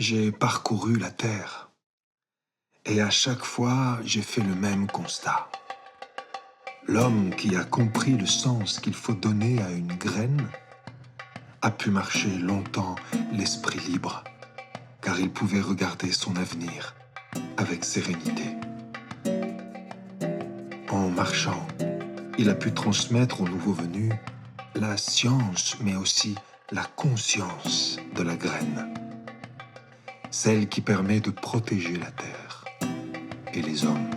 J'ai parcouru la Terre et à chaque fois, j'ai fait le même constat. L'homme qui a compris le sens qu'il faut donner à une graine a pu marcher longtemps l'esprit libre, car il pouvait regarder son avenir avec sérénité. En marchant, il a pu transmettre aux nouveaux venus la science, mais aussi la conscience de la graine, celle qui permet de protéger la terre et les hommes.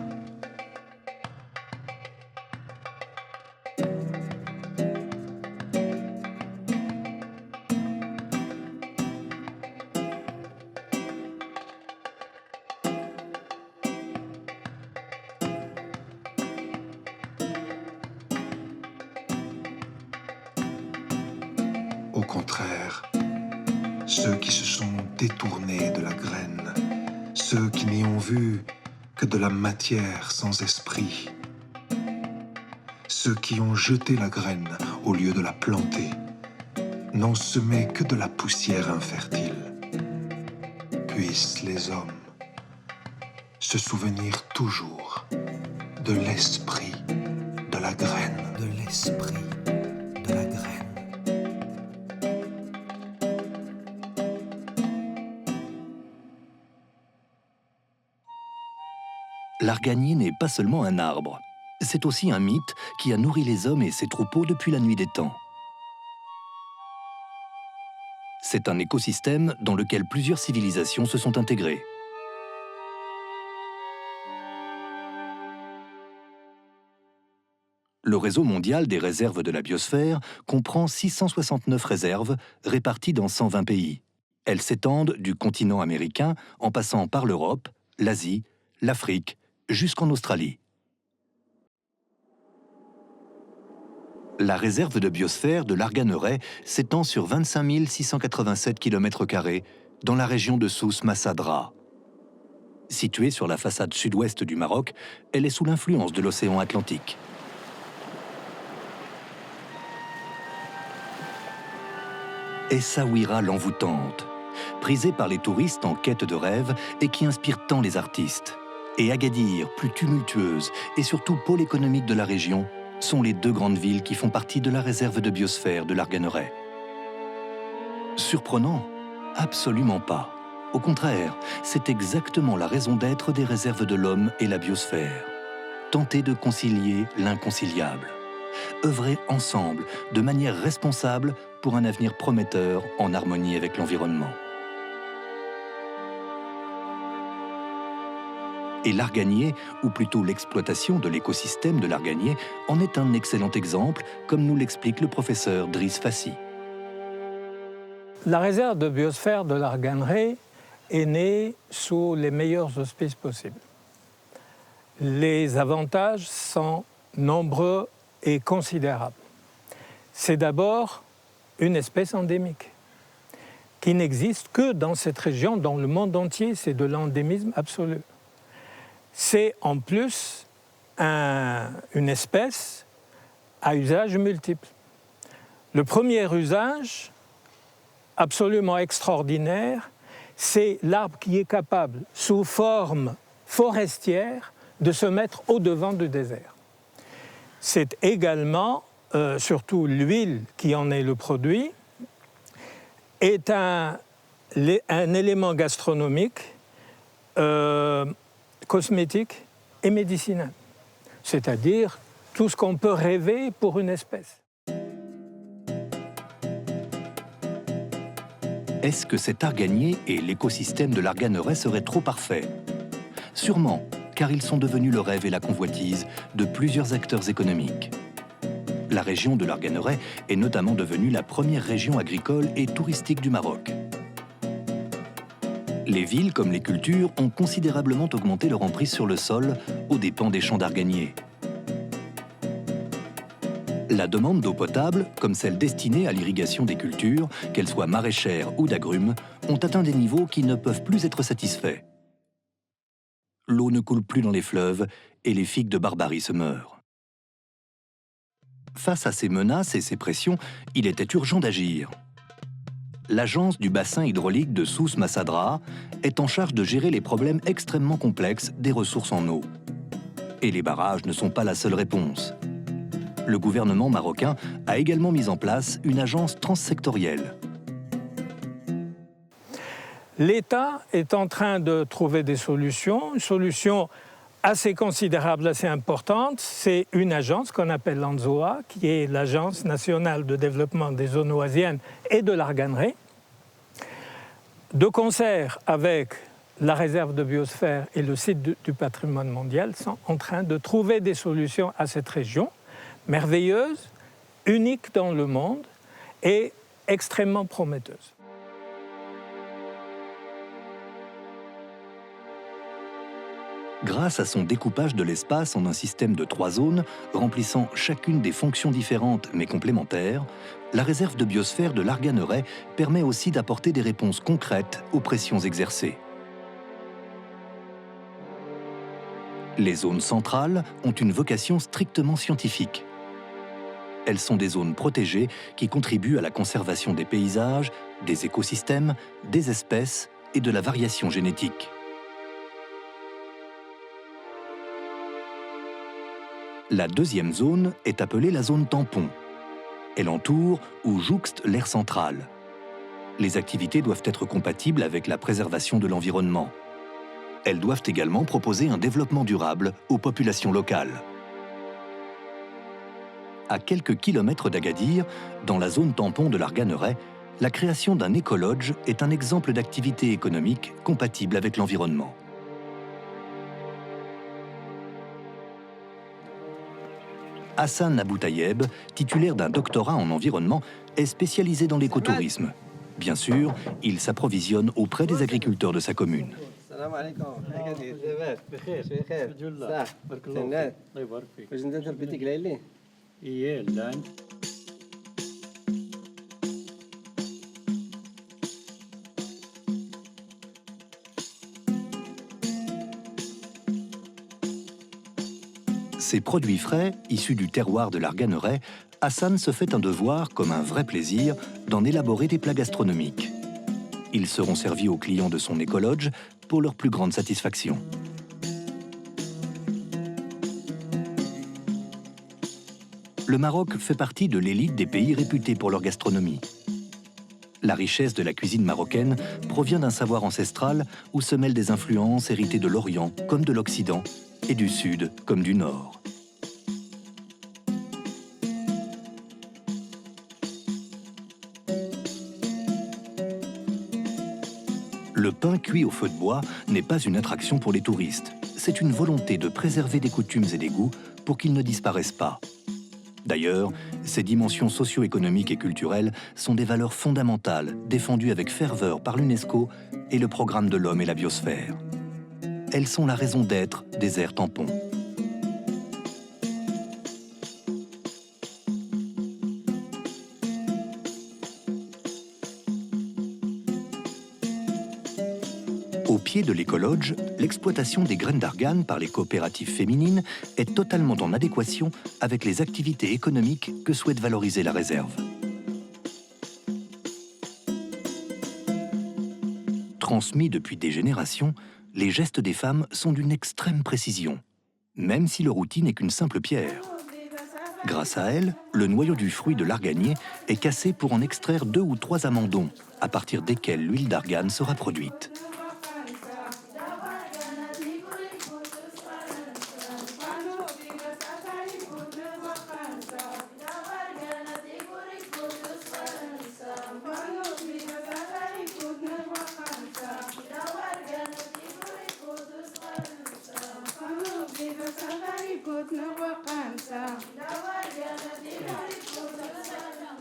Au contraire, ceux qui se sont détournés de la graine, ceux qui n'y ont vu que de la matière sans esprit, ceux qui ont jeté la graine au lieu de la planter, n'ont semé que de la poussière infertile. Puissent les hommes se souvenir toujours de l'esprit de la graine, de l'esprit de la graine. L'arganier n'est pas seulement un arbre, c'est aussi un mythe qui a nourri les hommes et ses troupeaux depuis la nuit des temps. C'est un écosystème dans lequel plusieurs civilisations se sont intégrées. Le réseau mondial des réserves de la biosphère comprend 669 réserves réparties dans 120 pays. Elles s'étendent du continent américain en passant par l'Europe, l'Asie, l'Afrique, jusqu'en Australie. La réserve de biosphère de l'Arganeraie s'étend sur 25 687 km² dans la région de Souss Massa Drâa. Située sur la façade sud-ouest du Maroc, elle est sous l'influence de l'océan Atlantique. Essaouira l'envoûtante, prisée par les touristes en quête de rêve et qui inspire tant les artistes. Et Agadir, plus tumultueuse et surtout pôle économique de la région, sont les deux grandes villes qui font partie de la réserve de biosphère de l'Arganeraie. Surprenant? Absolument pas. Au contraire, c'est exactement la raison d'être des réserves de l'homme et la biosphère. Tenter de concilier l'inconciliable. Œuvrer ensemble, de manière responsable, pour un avenir prometteur en harmonie avec l'environnement. Et l'arganier, ou plutôt l'exploitation de l'écosystème de l'arganier, en est un excellent exemple, comme nous l'explique le professeur Driss Fassi. La réserve de biosphère de l'Arganeraie est née sous les meilleurs auspices possibles. Les avantages sont nombreux et considérables. C'est d'abord une espèce endémique qui n'existe que dans cette région, dans le monde entier, c'est de l'endémisme absolu. C'est en plus une espèce à usage multiple. Le premier usage, absolument extraordinaire, c'est l'arbre qui est capable, sous forme forestière, de se mettre au-devant du désert. C'est également, surtout l'huile qui en est le produit, est un élément gastronomique cosmétique et médicinal, c'est-à-dire tout ce qu'on peut rêver pour une espèce. Est-ce que cet arganier et l'écosystème de l'Arganeraie seraient trop parfaits? Sûrement, car ils sont devenus le rêve et la convoitise de plusieurs acteurs économiques. La région de l'Arganeraie est notamment devenue la première région agricole et touristique du Maroc. Les villes comme les cultures ont considérablement augmenté leur emprise sur le sol aux dépens des champs d'arganiers. La demande d'eau potable, comme celle destinée à l'irrigation des cultures, qu'elles soient maraîchères ou d'agrumes, ont atteint des niveaux qui ne peuvent plus être satisfaits. L'eau ne coule plus dans les fleuves et les figues de Barbarie se meurent. Face à ces menaces et ces pressions, il était urgent d'agir. l'agence du bassin hydraulique de Souss Massadra est en charge de gérer les problèmes extrêmement complexes des ressources en eau. Et les barrages ne sont pas la seule réponse. Le gouvernement marocain a également mis en place une agence transsectorielle. L'État est en train de trouver des solutions, une solution assez considérable, assez importante. C'est une agence qu'on appelle l'ANZOA, qui est l'Agence nationale de développement des zones oasiennes et de l'Arganeraie. De concert avec la réserve de biosphère et le site du patrimoine mondial, sont en train de trouver des solutions à cette région, merveilleuse, unique dans le monde et extrêmement prometteuse. Grâce à son découpage de l'espace en un système de 3 zones, remplissant chacune des fonctions différentes mais complémentaires, la réserve de biosphère de l'Arganeraie permet aussi d'apporter des réponses concrètes aux pressions exercées. Les zones centrales ont une vocation strictement scientifique. Elles sont des zones protégées qui contribuent à la conservation des paysages, des écosystèmes, des espèces et de la variation génétique. La deuxième zone est appelée la zone tampon. Elle entoure ou jouxte l'aire centrale. Les activités doivent être compatibles avec la préservation de l'environnement. Elles doivent également proposer un développement durable aux populations locales. À quelques kilomètres d'Agadir, dans la zone tampon de l'Arganeraie, la création d'un écolodge est un exemple d'activité économique compatible avec l'environnement. Hassan Aboutayeb, titulaire d'un doctorat en environnement, est spécialisé dans l'écotourisme. Bien sûr, il s'approvisionne auprès des agriculteurs de sa commune. Ces produits frais, issus du terroir de l'Arganeraie, Hassan se fait un devoir, comme un vrai plaisir, d'en élaborer des plats gastronomiques. Ils seront servis aux clients de son écolodge pour leur plus grande satisfaction. Le Maroc fait partie de l'élite des pays réputés pour leur gastronomie. La richesse de la cuisine marocaine provient d'un savoir ancestral où se mêlent des influences héritées de l'Orient comme de l'Occident et du Sud comme du Nord. Le pain cuit au feu de bois n'est pas une attraction pour les touristes. C'est une volonté de préserver des coutumes et des goûts pour qu'ils ne disparaissent pas. D'ailleurs, ces dimensions socio-économiques et culturelles sont des valeurs fondamentales défendues avec ferveur par l'UNESCO et le Programme de l'Homme et la Biosphère. Elles sont la raison d'être des aires tampons. Au pied de l'écolodge, l'exploitation des graines d'argane par les coopératives féminines est totalement en adéquation avec les activités économiques que souhaite valoriser la réserve. Transmis depuis des générations, les gestes des femmes sont d'une extrême précision, même si leur outil n'est qu'une simple pierre. Grâce à elle, le noyau du fruit de l'arganier est cassé pour en extraire 2 ou 3 amandons, à partir desquels l'huile d'argane sera produite.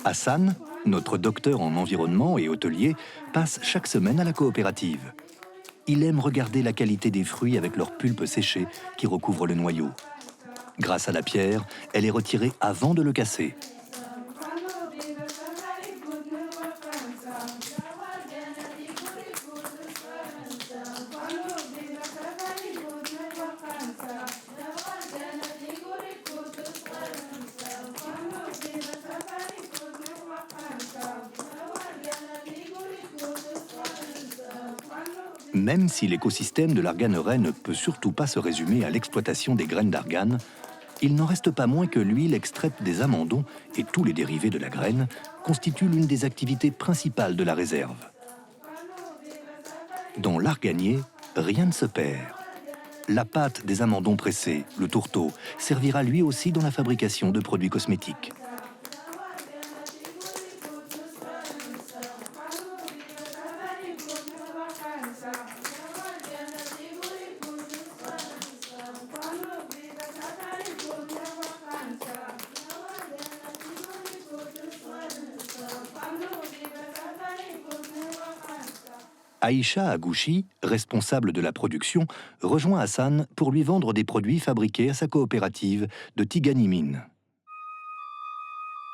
Hassan, notre docteur en environnement et hôtelier, passe chaque semaine à la coopérative. Il aime regarder la qualité des fruits avec leur pulpe séchée qui recouvre le noyau. Grâce à la pierre, elle est retirée avant de le casser. Même si l'écosystème de l'arganeraie ne peut surtout pas se résumer à l'exploitation des graines d'argane, il n'en reste pas moins que l'huile extraite des amandons et tous les dérivés de la graine constituent l'une des activités principales de la réserve. Dans l'arganier, rien ne se perd. La pâte des amandons pressés, le tourteau, servira lui aussi dans la fabrication de produits cosmétiques. Aïcha Agouchi, responsable de la production, rejoint Hassan pour lui vendre des produits fabriqués à sa coopérative de Tiganimine.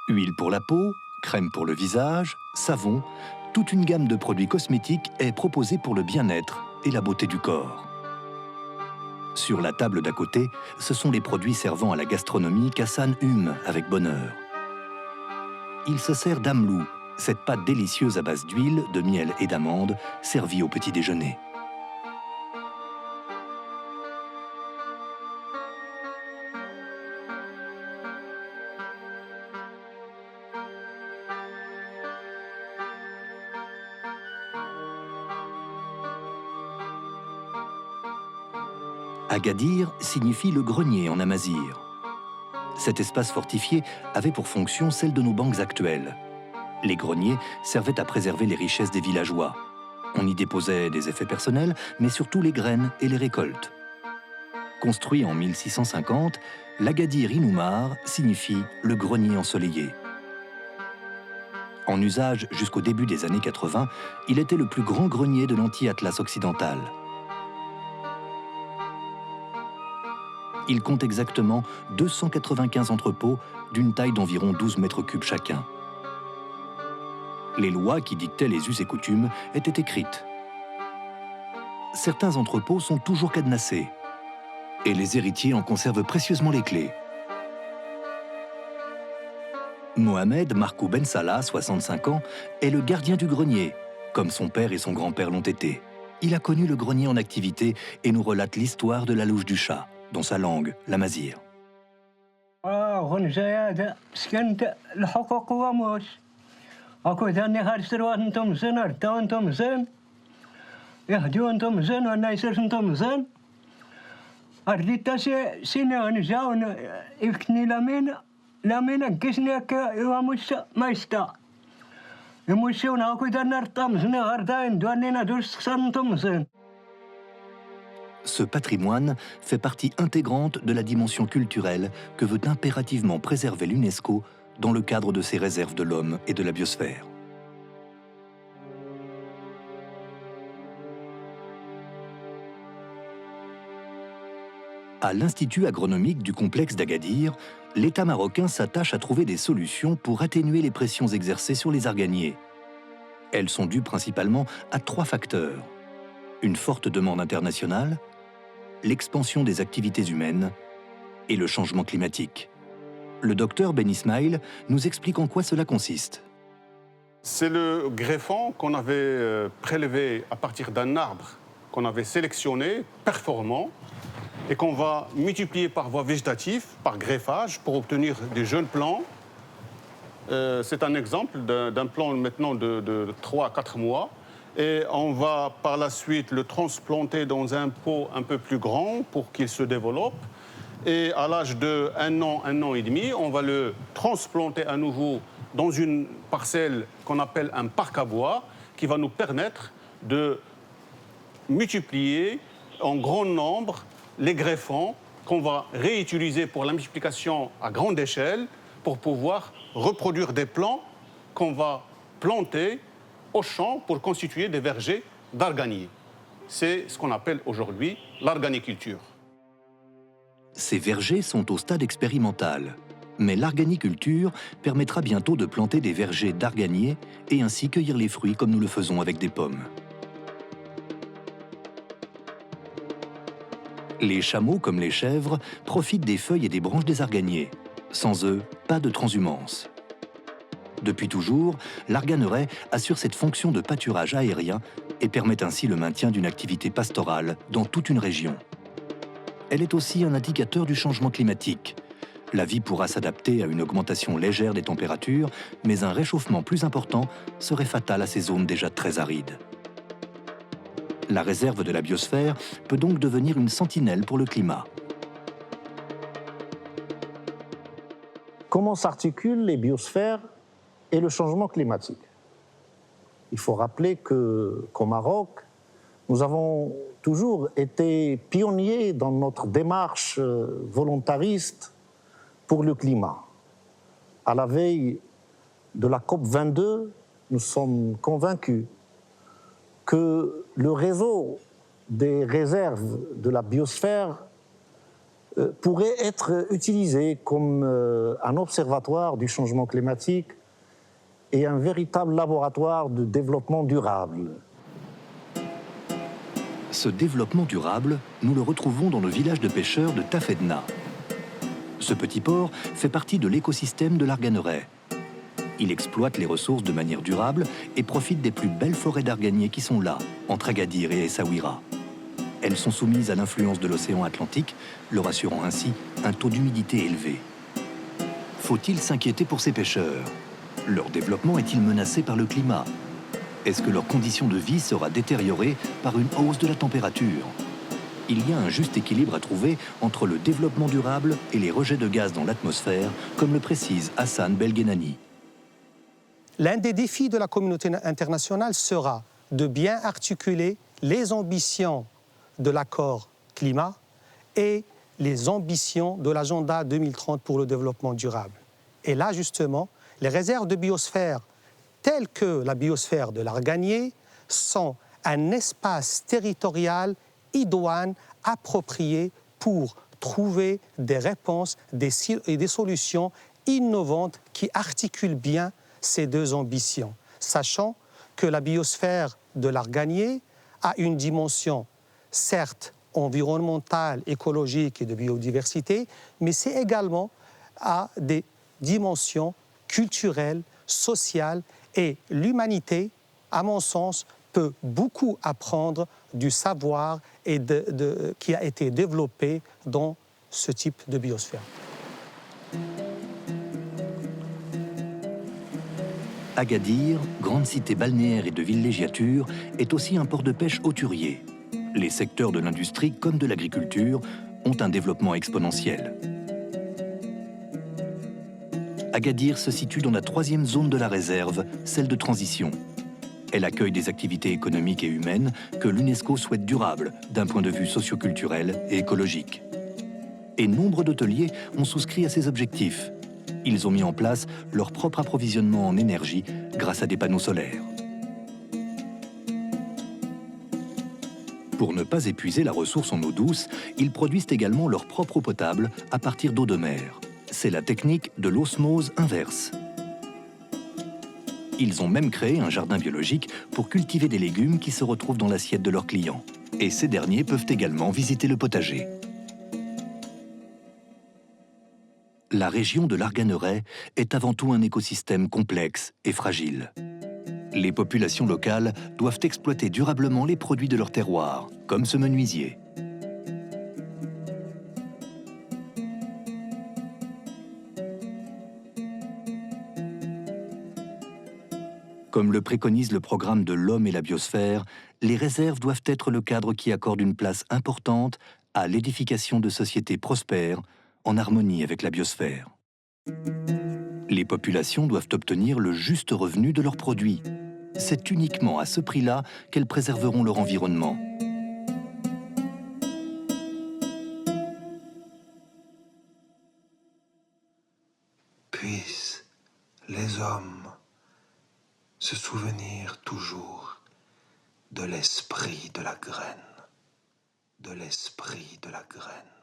Huile pour la peau, crème pour le visage, savon, toute une gamme de produits cosmétiques est proposée pour le bien-être et la beauté du corps. Sur la table d'à côté, ce sont les produits servant à la gastronomie qu'Hassan hume avec bonheur. Il se sert d'amlou, cette pâte délicieuse à base d'huile, de miel et d'amandes, servie au petit déjeuner. Agadir signifie le grenier en amazigh. Cet espace fortifié avait pour fonction celle de nos banques actuelles. Les greniers servaient à préserver les richesses des villageois. On y déposait des effets personnels, mais surtout les graines et les récoltes. Construit en 1650, l'Agadir Inumar signifie le grenier ensoleillé. En usage jusqu'au début des années 80, il était le plus grand grenier de l'anti-Atlas occidental. Il compte exactement 295 entrepôts d'une taille d'environ 12 mètres cubes chacun. Les lois qui dictaient les us et coutumes étaient écrites. Certains entrepôts sont toujours cadenassés et les héritiers en conservent précieusement les clés. Mohamed Markou Ben Salah, 65 ans, est le gardien du grenier, comme son père et son grand-père l'ont été. Il a connu le grenier en activité et nous relate l'histoire de la louche du chat, dans sa langue, l'amazigh. Ce patrimoine fait partie intégrante de la dimension culturelle que veut impérativement préserver l'UNESCO dans le cadre de ses réserves de l'homme et de la biosphère. À l'Institut agronomique du complexe d'Agadir, l'État marocain s'attache à trouver des solutions pour atténuer les pressions exercées sur les arganiers. Elles sont dues principalement à 3 facteurs: une forte demande internationale, l'expansion des activités humaines et le changement climatique. Le docteur Ben Ismail nous explique en quoi cela consiste. C'est le greffon qu'on avait prélevé à partir d'un arbre qu'on avait sélectionné, performant, et qu'on va multiplier par voie végétative, par greffage, pour obtenir des jeunes plants. C'est un exemple d'un plant maintenant de 3 à 4 mois. Et on va par la suite le transplanter dans un pot un peu plus grand pour qu'il se développe. Et à l'âge de 1 an et demi, on va le transplanter à nouveau dans une parcelle qu'on appelle un parc à bois, qui va nous permettre de multiplier en grand nombre les greffons qu'on va réutiliser pour la multiplication à grande échelle pour pouvoir reproduire des plants qu'on va planter au champ pour constituer des vergers d'arganier. C'est ce qu'on appelle aujourd'hui l'arganiculture. Ces vergers sont au stade expérimental, mais l'arganiculture permettra bientôt de planter des vergers d'arganier et ainsi cueillir les fruits comme nous le faisons avec des pommes. Les chameaux, comme les chèvres, profitent des feuilles et des branches des arganiers. Sans eux, pas de transhumance. Depuis toujours, l'Arganeraie assure cette fonction de pâturage aérien et permet ainsi le maintien d'une activité pastorale dans toute une région. Elle est aussi un indicateur du changement climatique. La vie pourra s'adapter à une augmentation légère des températures, mais un réchauffement plus important serait fatal à ces zones déjà très arides. La réserve de la biosphère peut donc devenir une sentinelle pour le climat. Comment s'articulent les biosphères et le changement climatique? Il faut rappeler qu'au Maroc, nous avons toujours été pionniers dans notre démarche volontariste pour le climat. À la veille de la COP22, nous sommes convaincus que le réseau des réserves de la biosphère pourrait être utilisé comme un observatoire du changement climatique et un véritable laboratoire de développement durable. Ce développement durable, nous le retrouvons dans le village de pêcheurs de Tafedna. Ce petit port fait partie de l'écosystème de l'Arganeraie. Il exploite les ressources de manière durable et profite des plus belles forêts d'arganiers qui sont là, entre Agadir et Essaouira. Elles sont soumises à l'influence de l'océan Atlantique, leur assurant ainsi un taux d'humidité élevé. Faut-il s'inquiéter pour ces pêcheurs? Leur développement est-il menacé par le climat? Est-ce que leur condition de vie sera détériorée par une hausse de la température? Il y a un juste équilibre à trouver entre le développement durable et les rejets de gaz dans l'atmosphère, comme le précise Hassan Belghenani. L'un des défis de la communauté internationale sera de bien articuler les ambitions de l'accord climat et les ambitions de l'agenda 2030 pour le développement durable. Et là, justement, les réserves de biosphère, telles que la biosphère de l'Arganier, sont un espace territorial idoine, approprié pour trouver des réponses et des solutions innovantes qui articulent bien ces deux ambitions, sachant que la biosphère de l'Arganier a une dimension, certes environnementale, écologique et de biodiversité, mais c'est également à des dimensions culturelles, sociales, et l'humanité, à mon sens, peut beaucoup apprendre du savoir qui a été développé dans ce type de biosphère. Agadir, grande cité balnéaire et de villégiature, est aussi un port de pêche hauturier. Les secteurs de l'industrie comme de l'agriculture ont un développement exponentiel. Agadir se situe dans la 3e zone de la réserve, celle de transition. Elle accueille des activités économiques et humaines que l'UNESCO souhaite durables d'un point de vue socio-culturel et écologique. Et nombre d'hôteliers ont souscrit à ces objectifs. Ils ont mis en place leur propre approvisionnement en énergie grâce à des panneaux solaires. Pour ne pas épuiser la ressource en eau douce, ils produisent également leur propre eau potable à partir d'eau de mer. C'est la technique de l'osmose inverse. Ils ont même créé un jardin biologique pour cultiver des légumes qui se retrouvent dans l'assiette de leurs clients. Et ces derniers peuvent également visiter le potager. La région de l'Arganeraie est avant tout un écosystème complexe et fragile. Les populations locales doivent exploiter durablement les produits de leur terroir, comme ce menuisier. Comme le préconise le programme de l'homme et la biosphère, les réserves doivent être le cadre qui accorde une place importante à l'édification de sociétés prospères en harmonie avec la biosphère. Les populations doivent obtenir le juste revenu de leurs produits. C'est uniquement à ce prix-là qu'elles préserveront leur environnement. Puissent les hommes se souvenir toujours de l'esprit de la graine, de l'esprit de la graine.